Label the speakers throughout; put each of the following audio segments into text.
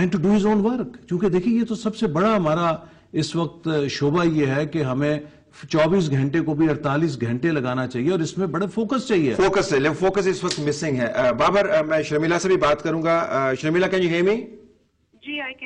Speaker 1: And to do his own work. کیونکہ دیکھیے یہ تو سب سے بڑا ہمارا اس وقت شعبہ یہ ہے کہ ہمیں 24 گھنٹے کو بھی 48 گھنٹے لگانا چاہیے اور اس میں بڑا فوکس چاہیے.
Speaker 2: فوکس اس وقت مسنگ ہے. بابر, میں شرمیلا سے بھی بات کروں گا. Sharmila, can you hear me?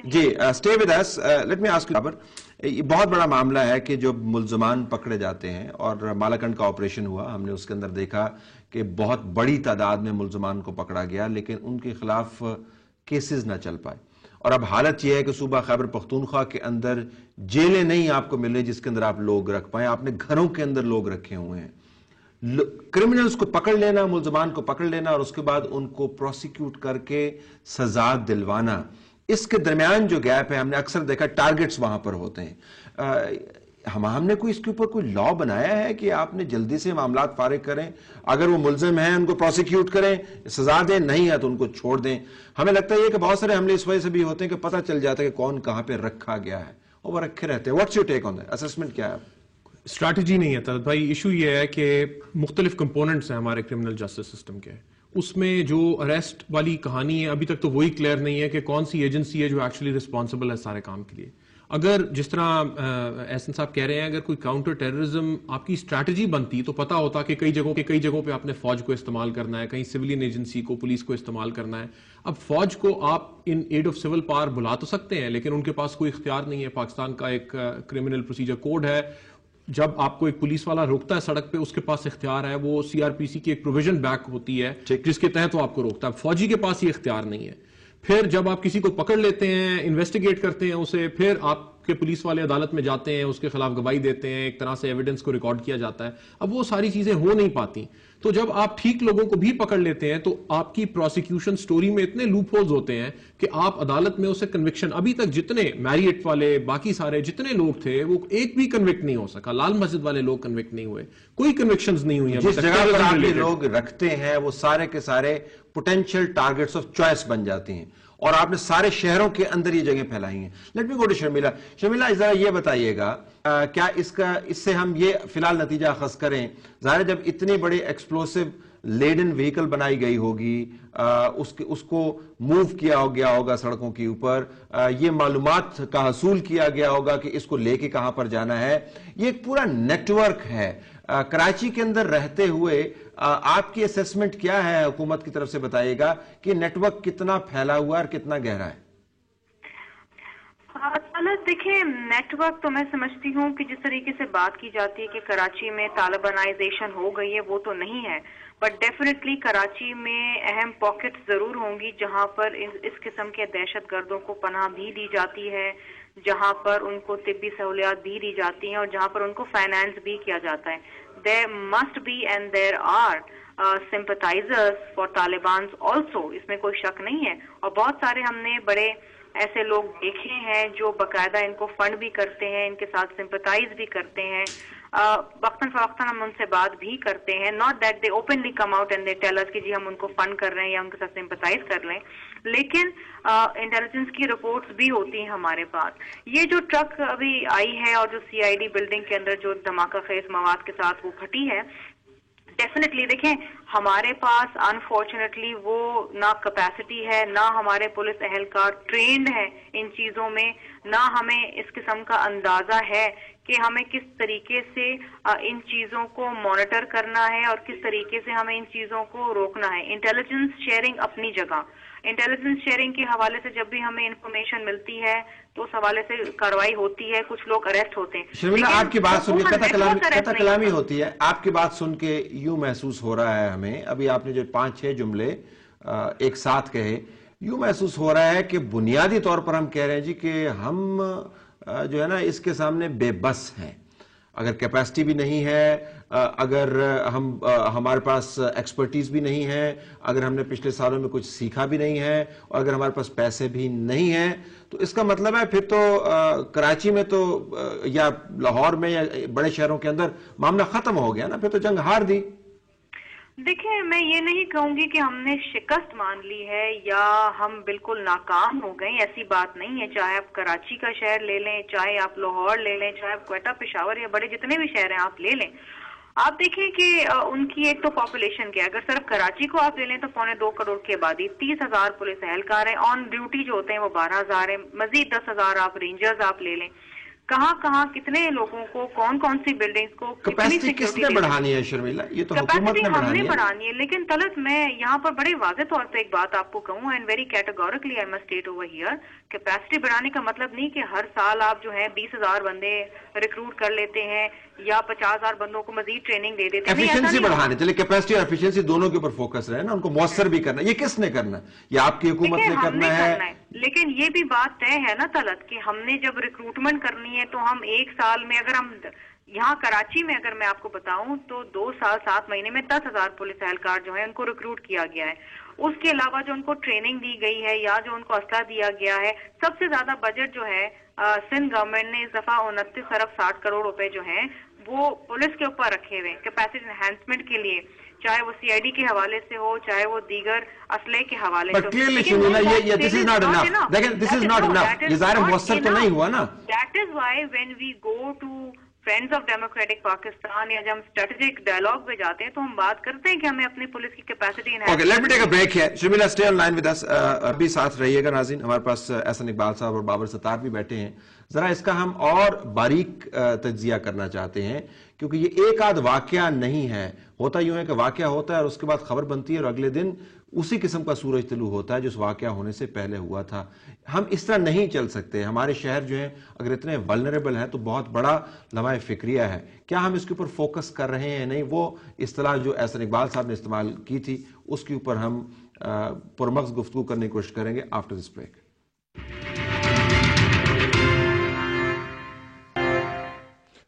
Speaker 2: جی, stay with us. Let me ask Babar, یہ بہت بڑا معاملہ ہے کہ جو ملزمان پکڑے جاتے ہیں, اور مالاکنڈ کا آپریشن ہوا, ہم نے اس کے اندر دیکھا کہ بہت بڑی تعداد میں ملزمان کو پکڑا گیا, لیکن ان کے خلاف کیسز نہ چل پائے. اور اب حالت یہ ہے کہ صوبہ خیبر پختونخوا کے اندر جیلیں نہیں آپ کو مل رہی جس کے اندر آپ لوگ رکھ پائیں. آپ نے گھروں کے اندر لوگ رکھے ہوئے ہیں. کرمنلز کو پکڑ لینا, ملزمان کو پکڑ لینا, اور اس کے بعد ان کو پروسیکیوٹ کر کے سزا دلوانا, اس کے درمیان جو گیپ ہے, ہم نے اکثر دیکھا ٹارگٹس وہاں پر ہوتے ہیں. ہم نے کوئی اس کے اوپر کوئی لا بنایا ہے کہ آپ نے جلدی سے معاملات فارغ کریں, اگر وہ ملزم ہیں ان کو پروسیکیوٹ کریں, سزا دیں, نہیں ہے تو ان کو چھوڑ دیں. ہمیں لگتا ہے کہ بہت سارے حملے اس وجہ سے بھی ہوتے ہیں کہ پتہ چل جاتا ہے کہ کون کہاں پہ رکھا گیا ہے, اور وہ رکھے رہتے ہیں. What's your take on that? Assessment کیا ہے؟
Speaker 3: اسٹریٹجی نہیں ہے طلعت بھائی. ایشو یہ ہے کہ مختلف کمپوننٹس ہیں ہمارے کرمنل جسٹس سسٹم کے. اس میں جو اریسٹ والی کہانی ہے ابھی تک تو وہی کلیئر نہیں ہے کہ کون سی ایجنسی ہے جو ایکچولی رسپانسبل ہے سارے کام کے لیے. اگر جس طرح احسن صاحب کہہ رہے ہیں, اگر کوئی کاؤنٹر ٹیررزم آپ کی اسٹریٹجی بنتی تو پتا ہوتا کہ کئی جگہوں پہ آپ نے فوج کو استعمال کرنا ہے, کہیں سویلین ایجنسی کو, پولیس کو استعمال کرنا ہے. اب فوج کو آپ ان ایڈ آف سول پاور بلا تو سکتے ہیں, لیکن ان کے پاس کوئی اختیار نہیں ہے. پاکستان کا ایک کرمنل پروسیجر کوڈ ہے, جب آپ کو ایک پولیس والا روکتا ہے سڑک پہ, اس کے پاس اختیار ہے, وہ سی آر پی سی کی ایک پروویژن بیک ہوتی ہے جس کے تحت وہ آپ کو روکتا ہے. فوجی کے پاس یہ اختیار نہیں ہے. پھر جب آپ کسی کو پکڑ لیتے ہیں, انویسٹیگیٹ کرتے ہیں اسے, پھر آپ کے پولیس والے عدالت میں جاتے ہیں, اس کے خلاف گواہی دیتے ہیں, ایک طرح سے ایویڈنس کو ریکارڈ کیا جاتا ہے. اب وہ ساری چیزیں ہو نہیں پاتی. تو جب آپ ٹھیک لوگوں کو بھی پکڑ لیتے ہیں تو آپ کی پروسیکیوشن سٹوری میں اتنے لوپ ہولز ہوتے ہیں کہ آپ عدالت میں اسے کنوکشن, ابھی تک جتنے میریٹ والے, باقی سارے جتنے لوگ تھے, وہ ایک بھی کنوکٹ نہیں ہو سکا. لال مسجد والے لوگ کنوکٹ نہیں ہوئے, کوئی کنوکشنز نہیں ہوئی.
Speaker 2: جس جگہ پر آپ یہ لوگ رکھتے ہیں وہ سارے کے سارے پوٹینشیل ٹارگٹس آف چوائس بن جاتی ہیں, اور آپ نے سارے شہروں کے اندر یہ جگہیں پھیلائی ہیں. Let me go to Sharmila. Sharmila, ذرا یہ بتائیے گا کیا اس سے ہم یہ فی الحال نتیجہ اخذ کریں, ظاہر جب اتنی بڑی ایکسپلوسو لیڈن وہیکل بنائی گئی ہوگی, اس کو موو کیا گیا ہوگا سڑکوں کے اوپر, یہ معلومات کا حصول کیا گیا ہوگا کہ اس کو لے کے کہاں پر جانا ہے, یہ ایک پورا نیٹ ورک ہے. کراچی کے اندر رہتے ہوئے آپ کی اسیسمنٹ کیا ہے حکومت کی طرف سے, بتائیے گا کہ نیٹ ورک کتنا پھیلا ہوا ہے اور کتنا گہرا ہے؟
Speaker 4: دیکھیں, نیٹ ورک تو میں سمجھتی ہوں کہ جس طریقے سے بات کی جاتی ہے کہ کراچی میں طالبانائزیشن ہو گئی ہے, وہ تو نہیں ہے, بٹ ڈیفینیٹلی کراچی میں اہم پاکٹس ضرور ہوں گی جہاں پر اس قسم کے دہشت گردوں کو پناہ بھی دی جاتی ہے, جہاں پر ان کو طبی سہولیات بھی دی جاتی ہیں, اور جہاں پر ان کو فائنانس بھی کیا جاتا ہے. There must be and there are sympathizers for Taliban also, اس میں کوئی شک نہیں ہے. اور بہت سارے ہم نے بڑے ایسے لوگ دیکھے ہیں جو باقاعدہ ان کو فنڈ بھی کرتے ہیں, ان کے ساتھ سمپتائز بھی کرتے ہیں, وقتاً فوقتاً ہم ان سے بات بھی کرتے ہیں. Not that they openly come out and they tell us کہ جی ہم ان کو فنڈ کر رہے ہیں یا ان کے ساتھ سمپتائز کر لیں, لیکن انٹیلیجنس کی رپورٹس بھی ہوتی ہیں ہمارے پاس. یہ جو ٹرک ابھی آئی ہے اور جو سی آئی ڈی بلڈنگ کے اندر جو دھماکہ خیز مواد کے ساتھ وہ پھٹی ہے, ڈیفینیٹلی دیکھیں ہمارے پاس انفارچونیٹلی وہ نہ کیپیسٹی ہے, نہ ہمارے پولیس اہلکار ٹرینڈ ہیں ان چیزوں میں, نہ ہمیں اس قسم کا اندازہ ہے کہ ہمیں کس طریقے سے ان چیزوں کو مانیٹر کرنا ہے اور کس طریقے سے ہمیں ان چیزوں کو روکنا ہے. انٹیلیجنس شیئرنگ اپنی جگہ, انٹیلیجنس شیئرنگ کے حوالے سے جب بھی ہمیں انفارمیشن ملتی ہے تو اس حوالے سے کارروائی ہوتی ہے, کچھ لوگ اریسٹ ہوتے ہیں.
Speaker 2: شرمیلا, آپ کی بات سن کے قطع کلامی ہوتی ہے, آپ کی بات سن کے یوں محسوس ہو رہا ہے ہمیں, ابھی آپ نے جو 5-6 جملے ایک ساتھ کہے, یوں محسوس ہو رہا ہے کہ بنیادی طور پر ہم کہہ رہے ہیں جی کہ ہم جو ہے نا اس کے سامنے بے بس ہیں. اگر کیپیسٹی بھی نہیں ہے, اگر ہمارے پاس ایکسپرٹیز بھی نہیں ہے, اگر ہم نے پچھلے سالوں میں کچھ سیکھا بھی نہیں ہے, اور اگر ہمارے پاس پیسے بھی نہیں ہیں, تو اس کا مطلب ہے پھر تو کراچی میں تو یا لاہور میں یا بڑے شہروں کے اندر معاملہ ختم ہو گیا نا, پھر تو جنگ ہار دی.
Speaker 4: دیکھیں, میں یہ نہیں کہوں گی کہ ہم نے شکست مان لی ہے یا ہم بالکل ناکام ہو گئے, ایسی بات نہیں ہے. چاہے آپ کراچی کا شہر لے لیں, چاہے آپ لاہور لے لیں, چاہے آپ کوئٹہ, پشاور یا بڑے جتنے بھی شہر ہیں آپ لے لیں, آپ دیکھیں کہ ان کی ایک تو پاپولیشن کیا ہے، اگر صرف کراچی کو آپ لے لیں تو 2.25 کروڑ کی آبادی، 30,000 پولیس اہلکار ہیں، آن ڈیوٹی جو ہوتے ہیں وہ 12,000 ہیں، مزید 10,000 آپ رینجرز آپ لے لیں، کہاں کہاں کتنے لوگوں کو کون کون سی بلڈنگز کو
Speaker 2: کیپیسٹی کس نے بڑھانی ہے شرمیلا؟ یہ تو حکومت نے
Speaker 4: ہم نے بڑھانی ہے، لیکن طلعت میں یہاں پر بڑے واضح طور پہ ایک بات آپ کو کہوں، and very categorically I must state over here, capacity بڑھانے کا مطلب نہیں کہ ہر سال آپ جو ہے 20,000 بندے ریکروٹ کر لیتے ہیں یا 50,000 بندوں کو مزید ٹریننگ دے دیتے ہیں.
Speaker 2: ایفیشنسی بڑھانے چلے، کیپیسٹی اور ایفیشنسی دونوں کے اوپر فوکس رہے نا، ان کو مؤثر بھی کرنا. یہ کس نے کرنا ہے؟ یہ آپ کی حکومت نے کرنا ہے.
Speaker 4: لیکن یہ بھی بات طے ہے نا طلعت کہ ہم نے جب ریکروٹمنٹ کرنی ہے تو ہم ایک سال میں، اگر ہم یہاں کراچی میں اگر میں آپ کو بتاؤں تو 2 سال 7 مہینے میں 10,000 پولیس اہلکار جو ہیں ان کو ریکروٹ کیا گیا ہے. اس کے علاوہ جو ان کو ٹریننگ دی گئی ہے یا جو ان کو اسلحہ دیا گیا ہے، سب سے زیادہ بجٹ جو ہے سندھ گورنمنٹ نے اس دفعہ 29.60 کروڑ روپے جو ہیں وہ پولیس کے اوپر رکھے ہوئے کیپیسٹی انہینسمنٹ کے لیے، چاہے وہ سی آئی ڈی کے حوالے سے ہو، چاہے وہ دیگر اسلحے کے حوالے سے ہو. That is why when we go to friends of democratic Pakistan یا جب ہم اسٹریٹجک ڈائلاگ پہ جاتے ہیں تو ہم بات کرتے ہیں کہ ہمیں اپنی پولیس کی capacity enhance.
Speaker 2: Okay, let me take a break here. Sharmila stay on line with us, ابھی ساتھ رہیے گا ناظرین. ہمارے پاس احسن اقبال صاحب اور بابر ستار بھی بیٹھے ہیں. ذرا اس کا ہم اور باریک تجزیہ کرنا چاہتے ہیں کیونکہ یہ ایک آدھ واقعہ نہیں ہے. ہوتا یوں ہے کہ واقعہ ہوتا ہے اور اس کے بعد خبر بنتی ہے اور اگلے دن اسی قسم کا سورج طلوع ہوتا ہے جو اس واقعہ ہونے سے پہلے ہوا تھا. ہم اس طرح نہیں چل سکتے. ہمارے شہر جو ہیں اگر اتنے ولنریبل ہیں تو بہت بڑا لمحہ فکریہ ہے. کیا ہم اس کے اوپر فوکس کر رہے ہیں؟ نہیں. وہ اصطلاح جو احسن اقبال صاحب نے استعمال کی تھی اس کے اوپر ہم پرمغز گفتگو کرنے کی کوشش کریں گے آفٹر دس بریک.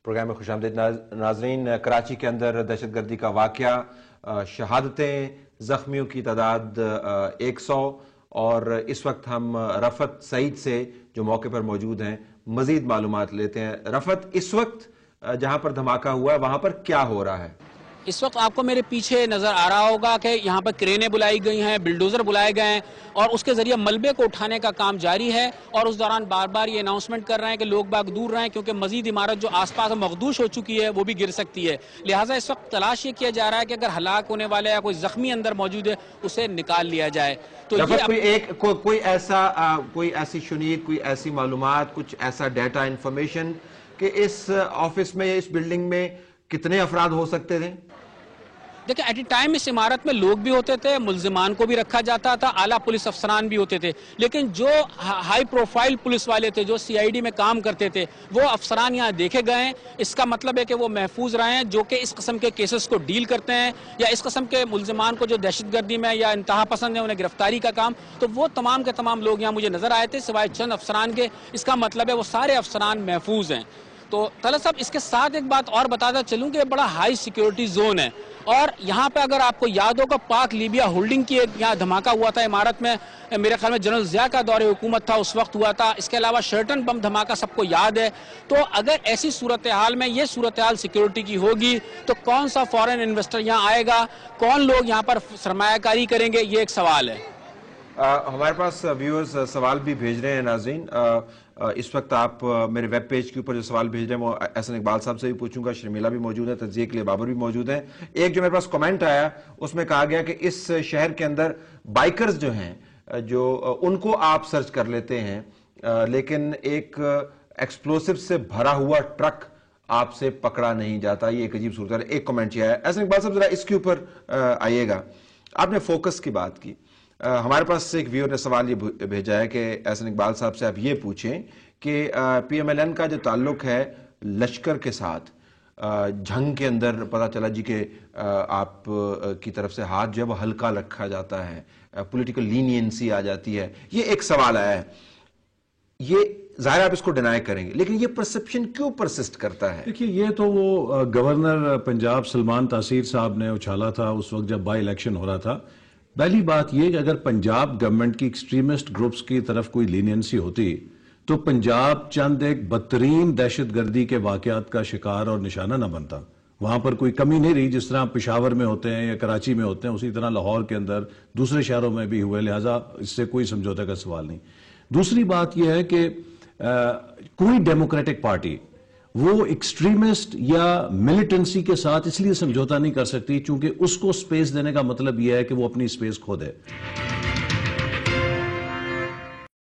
Speaker 2: پروگرام میں خوش آمدید ناظرین. کراچی کے اندر دہشت گردی کا واقعہ، شہادتیں، زخمیوں کی تعداد 100، اور اس وقت ہم رفعت سعید سے جو موقع پر موجود ہیں مزید معلومات لیتے ہیں. رفعت، اس وقت جہاں پر دھماکہ ہوا ہے وہاں پر کیا ہو رہا ہے؟
Speaker 5: اس وقت آپ کو میرے پیچھے نظر آ رہا ہوگا کہ یہاں پر کرینیں بلائی گئی ہیں، بلڈوزر بلائے گئے ہیں اور اس کے ذریعے ملبے کو اٹھانے کا کام جاری ہے. اور اس دوران بار بار یہ اناؤنسمنٹ کر رہے ہیں کہ لوگ باغ دور رہیں کیونکہ مزید عمارت جو آس پاس مخدوش ہو چکی ہے وہ بھی گر سکتی ہے. لہٰذا اس وقت تلاش یہ کیا جا رہا ہے کہ اگر ہلاک ہونے والا یا کوئی زخمی اندر موجود ہے اسے نکال لیا جائے. تو
Speaker 2: کوئی ایسی شنید، کوئی ایسی معلومات، کچھ ایسا ڈیٹا انفارمیشن کہ اس آفس میں یا اس بلڈنگ میں کتنے افراد ہو سکتے تھے؟
Speaker 5: دیکھیں، ایٹ اے ٹائم اس عمارت میں لوگ بھی ہوتے تھے، ملزمان کو بھی رکھا جاتا تھا، اعلیٰ پولیس افسران بھی ہوتے تھے، لیکن جو ہائی پروفائل پولیس والے تھے جو سی آئی ڈی میں کام کرتے تھے وہ افسران یہاں دیکھے گئے ہیں. اس کا مطلب ہے کہ وہ محفوظ رہے ہیں جو کہ اس قسم کے کیسز کو ڈیل کرتے ہیں یا اس قسم کے ملزمان کو جو دہشت گردی میں یا انتہا پسند ہے انہیں گرفتاری کا کام. تو وہ تمام کے تمام لوگ یہاں مجھے نظر آئے تھے سوائے چند افسران کے. اس کا مطلب ہے وہ سارے افسران محفوظ ہیں. تو طلعت صاحب، اس کے ساتھ ایک بات اور بتاتا چلوں کہ یہ بڑا ہائی سیکیورٹی زون ہے اور یہاں پہ اگر آپ کو یاد ہوگا پاک لیبیا ہولڈنگ کی ایک یہاں دھماکہ ہوا تھا عمارت میں، میرے خیال میں جنرل ضیاء کا دور حکومت تھا اس وقت ہوا تھا. اس کے علاوہ شرٹن بم دھماکہ سب کو یاد ہے. تو اگر ایسی صورتحال میں یہ صورتحال سیکیورٹی کی ہوگی تو کون سا فورن انویسٹر یہاں آئے گا، کون لوگ یہاں پر سرمایہ کاری کریں گے، یہ ایک سوال ہے.
Speaker 2: ہمارے پاس ویورز سوال بھی بھیج رہے ہیں ناظرین. اس وقت آپ میرے ویب پیج کے اوپر جو سوال بھیج رہے ہیں وہ احسن اقبال صاحب سے بھی پوچھوں گا. شرمیلا بھی موجود ہے، تجزیے کے لیے بابر بھی موجود ہیں. ایک جو میرے پاس کمنٹ آیا اس میں کہا گیا کہ اس شہر کے اندر بائکرز جو ہیں جو ان کو آپ سرچ کر لیتے ہیں لیکن ایک ایکسپلوسیو سے بھرا ہوا ٹرک آپ سے پکڑا نہیں جاتا. یہ ایک عجیب صورت ہے. ایک کمنٹ یہ آیا. احسن اقبال صاحب ذرا اس کے اوپر آئیے گا. آپ نے فوکس کی بات کی. ہمارے پاس ایک ویور نے سوال یہ بھیجا ہے کہ احسن اقبال صاحب سے آپ یہ پوچھیں کہ پی ایم ایل این کا جو تعلق ہے لشکر کے ساتھ، جنگ کے اندر پتہ چلا جی کہ آپ کی طرف سے ہاتھ جو ہے وہ ہلکا رکھا جاتا ہے، پولیٹیکل لینینسی آ جاتی ہے. یہ ایک سوال آیا ہے. یہ ظاہر آپ اس کو ڈینائی کریں گے لیکن یہ پرسپشن کیوں پرسسٹ کرتا ہے؟
Speaker 1: دیکھیے، یہ تو وہ گورنر پنجاب سلمان تاثیر صاحب نے اچھالا تھا اس وقت جب بائی الیکشن ہو رہا تھا. پہلی بات یہ کہ اگر پنجاب گورنمنٹ کی ایکسٹریمسٹ گروپس کی طرف کوئی لینینسی ہوتی تو پنجاب چند ایک بدترین دہشت گردی کے واقعات کا شکار اور نشانہ نہ بنتا. وہاں پر کوئی کمی نہیں رہی. جس طرح پشاور میں ہوتے ہیں یا کراچی میں ہوتے ہیں اسی طرح لاہور کے اندر دوسرے شہروں میں بھی ہوئے. لہٰذا اس سے کوئی سمجھوتے کا سوال نہیں. دوسری بات یہ ہے کہ کوئی ڈیموکریٹک پارٹی وہ ایکسٹریمسٹ یا ملیٹنسی کے ساتھ اس لیے سمجھوتا نہیں کر سکتی چونکہ اس کو سپیس دینے کا مطلب یہ ہے کہ وہ اپنی سپیس کھو دے.